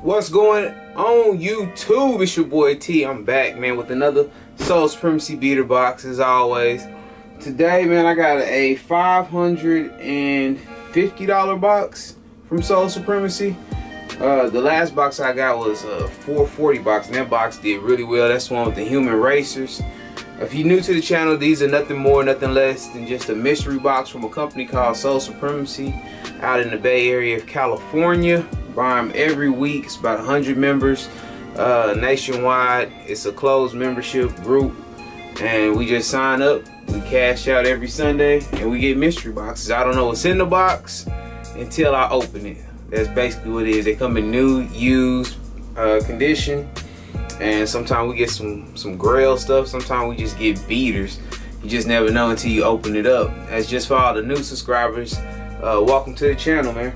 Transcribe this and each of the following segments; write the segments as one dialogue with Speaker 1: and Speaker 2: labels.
Speaker 1: What's going on YouTube? It's your boy T. I'm back, man, with another Soul Supremacy beater box as always. Today, man, I got a $550 box from Soul Supremacy. The last box I got was a $440 box, and that box did really well. That's the one with the human racers. If you're new to the channel, these are nothing more, nothing less than just a mystery box from a company called Soul Supremacy out in the Bay Area of California. Buy them every week. It's about 100 members nationwide. It's a closed membership group, and we just sign up, we cash out every Sunday, and we get mystery boxes. I don't know what's in the box until I open it. That's basically what it is. They come in new, used, condition, and sometimes we get some grail stuff. Sometimes we just get beaters. You just never know until you open it up. That's just for all the new subscribers. Welcome to the channel, man.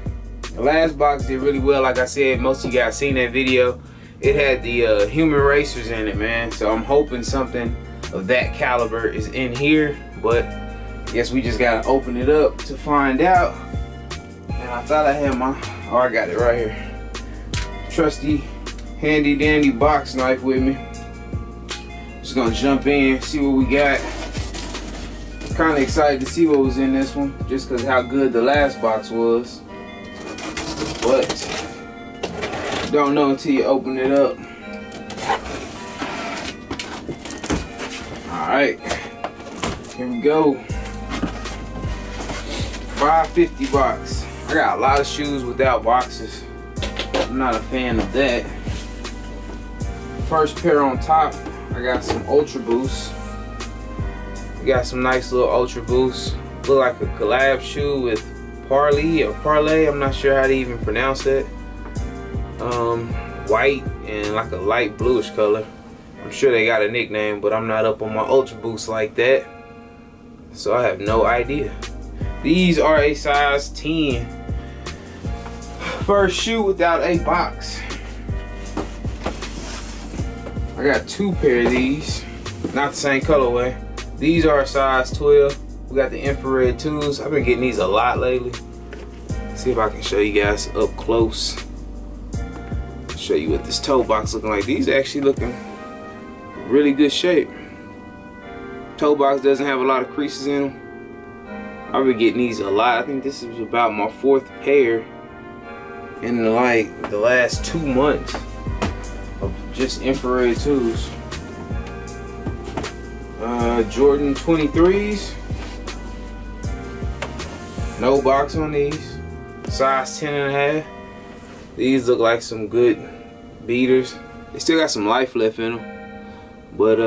Speaker 1: The last box did really well. Like I said, most of you guys seen that video. It had the human racers in it, man. So I'm hoping something of that caliber is in here. But I guess we just gotta open it up to find out. And I thought I had my, oh, I got it right here. Trusty, handy dandy box knife with me. Just gonna jump in, see what we got. Kind of excited to see what was in this one, just because how good the last box was. But you don't know until you open it up. Alright, here we go. $550 box. I got a lot of shoes without boxes. I'm not a fan of that. First pair on top, I got some Ultra Boosts. We got some nice little Ultra Boosts. Look like a collab shoe with Parlay, I'm not sure how to even pronounce that. White and like a light bluish color. I'm sure they got a nickname, but I'm not up on my Ultra Boosts like that, so I have no idea. These are a size 10. First shoe without a box. I got two pair of these, not the same colorway. These are a size 12. We got the infrared 2s. I've been getting these a lot lately. See if I can show you guys up close. Show you what this toe box looking like. These actually looking really good shape. Toe box doesn't have a lot of creases in them. I've been getting these a lot. I think this is about my 4th pair in the last 2 months of just infrared 2s. Jordan 23s. No box on these. Size 10.5. These look like some good beaters. They still got some life left in them, but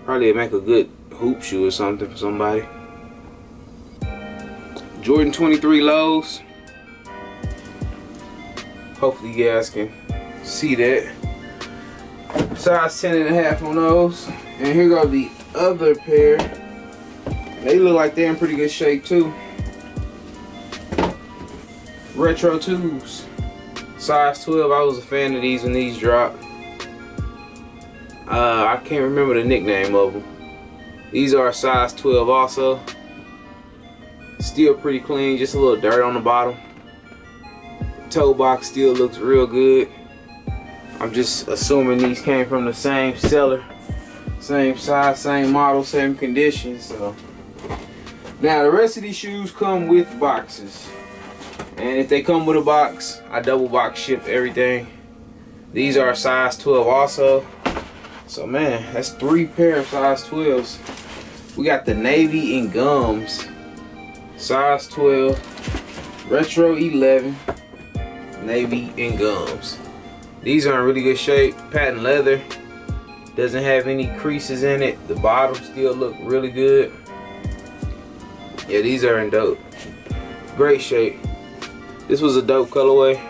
Speaker 1: probably make a good hoop shoe or something for somebody. Jordan 23 lows. Hopefully you guys can see that. Size 10.5 on those. And here go the other pair. They look like they're in pretty good shape too. Retro 2s. Size 12. I was a fan of these when these dropped. I can't remember the nickname of them. These are a size 12 also. Still pretty clean, just a little dirt on the bottom. Toe box still looks real good. I'm just assuming these came from the same seller. Same size, same model, same condition. So now the rest of these shoes come with boxes. And if they come with a box, I double box ship everything. These are size 12 also. So man, that's 3 pair of size 12s. We got the navy and gums. Size 12. Retro 11. Navy and gums. These are in really good shape. Patent leather. Doesn't have any creases in it. The bottom still look really good. Yeah, these are in dope. Great shape. This was a dope colorway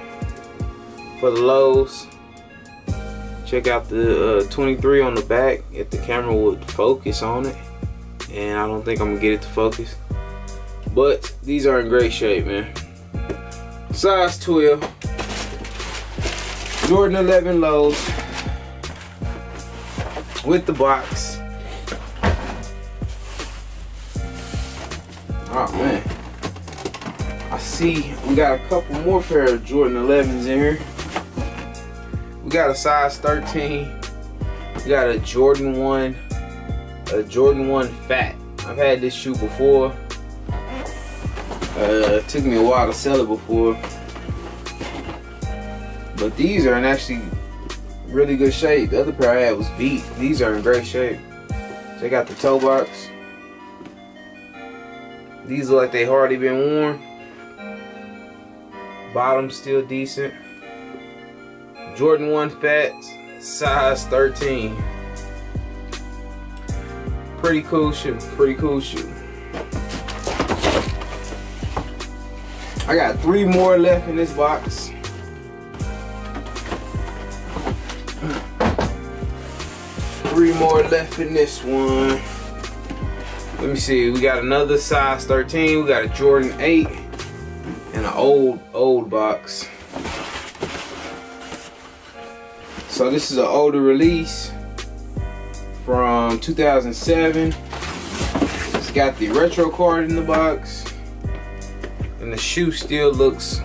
Speaker 1: for the lows. Check out the 23 on the back if the camera would focus on it. And I don't think I'm gonna get it to focus. But these are in great shape, man. Size 12. Jordan 11 lows with the box. Oh man. I see we got a couple more pair of Jordan 11s in here. We got a size 13. We got a Jordan 1 Fat. I've had this shoe before. It took me a while to sell it before, but these are in actually really good shape. The other pair I had was beat. These are in great shape. Check out the toe box. These look like they hardly been worn. Bottom still decent. Jordan 1 Fats, size 13. Pretty cool shoe. Pretty cool shoe. I got 3 more left in this box. Three more left in this one. Let me see. We got another size 13. We got a Jordan 8 and an old box. So this is an older release from 2007. It's got the retro card in the box, and the shoe still looks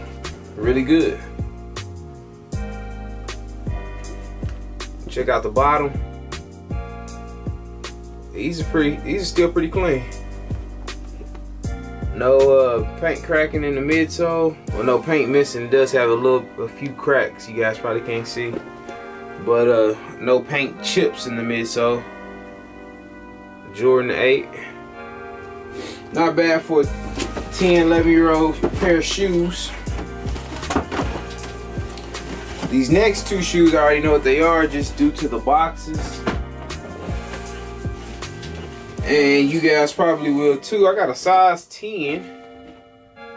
Speaker 1: really good. Check out the bottom. These are still pretty clean. No paint cracking in the midsole. Well, no paint missing. It does have a few cracks you guys probably can't see, but no paint chips in the midsole. Jordan 8. Not bad for a 10, 11-year-old pair of shoes. These next 2 shoes, I already know what they are just due to the boxes. And you guys probably will too. I got a size 10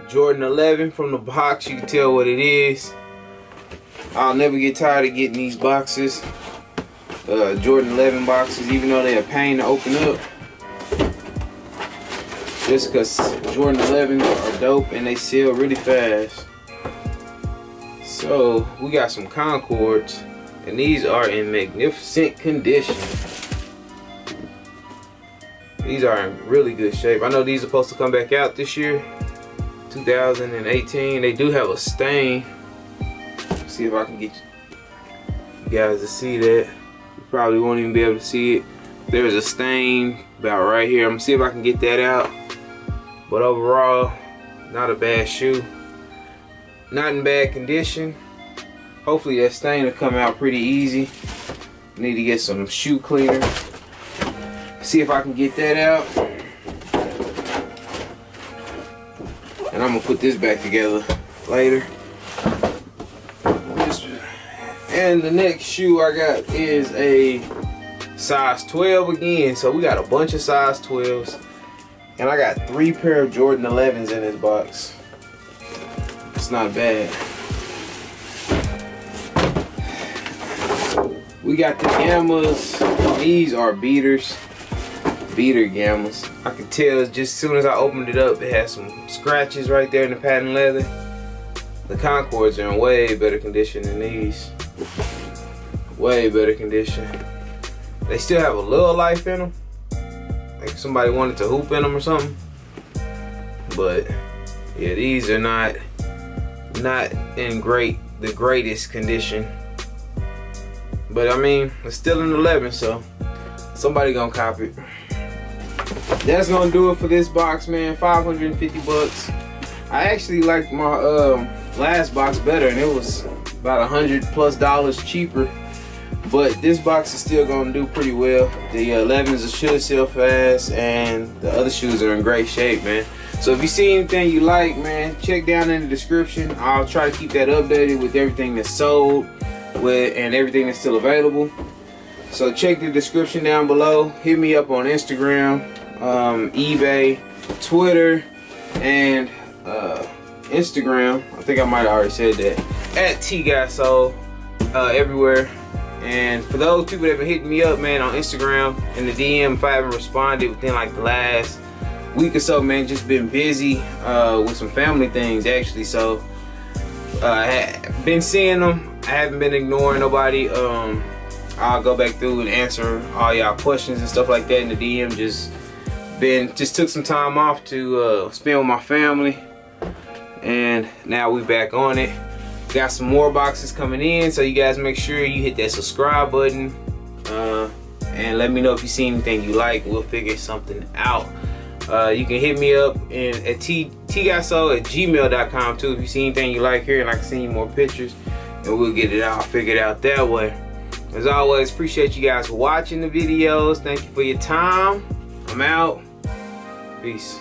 Speaker 1: Jordan 11 from the box. You can tell what it is. I'll never get tired of getting these boxes. Jordan 11 boxes, even though they're a pain to open up. Just because Jordan 11s are dope and they sell really fast. So we got some Concords, and these are in magnificent condition. These are in really good shape. I know these are supposed to come back out this year, 2018. They do have a stain. Let's see if I can get you guys to see that. You probably won't even be able to see it. There's a stain about right here. I'm gonna see if I can get that out. But overall, not a bad shoe. Not in bad condition. Hopefully that stain will come out pretty easy. Need to get some shoe cleaner. See if I can get that out. And I'm gonna put this back together later. And the next shoe I got is a size 12 again. So we got a bunch of size 12s. And I got 3 pair of Jordan 11s in this box. It's not bad. We got the Gammas. These are beaters. Beater Gammas. I could tell just as soon as I opened it up, it had some scratches right there in the patent leather. The Concords are in way better condition than these. Way better condition. They still have a little life in them. Like if somebody wanted to hoop in them or something. But yeah, these are not in the greatest condition. But I mean, it's still an 11, so somebody gonna cop it. That's gonna do it for this box, man. 550 bucks. I actually liked my last box better, and it was about $100+ cheaper. But this box is still gonna do pretty well. The 11s should sell fast, and the other shoes are in great shape, man. So if you see anything you like, man, check down in the description. I'll try to keep that updated with everything that's sold and everything that's still available. So check the description down below. Hit me up on Instagram, eBay, Twitter, and Instagram. I think I might have already said that. At TGOTSOLE everywhere. And for those people that have been hitting me up, man, on Instagram in the DM, if I haven't responded within like the last week or so, man, just been busy with some family things actually. So I have been seeing them. I haven't been ignoring nobody. I'll go back through and answer all y'all questions and stuff like that in the DM. Just took some time off to spend with my family, and now we back on it. Got some more boxes coming in, so you guys make sure you hit that subscribe button, and let me know if you see anything you like. We'll figure something out. You can hit me up at TGOTSOLE@gmail.com too if you see anything you like here, and I can send you more pictures, and we'll get it all figured out that way. As always, appreciate you guys for watching the videos. Thank you for your time. I'm out. Peace.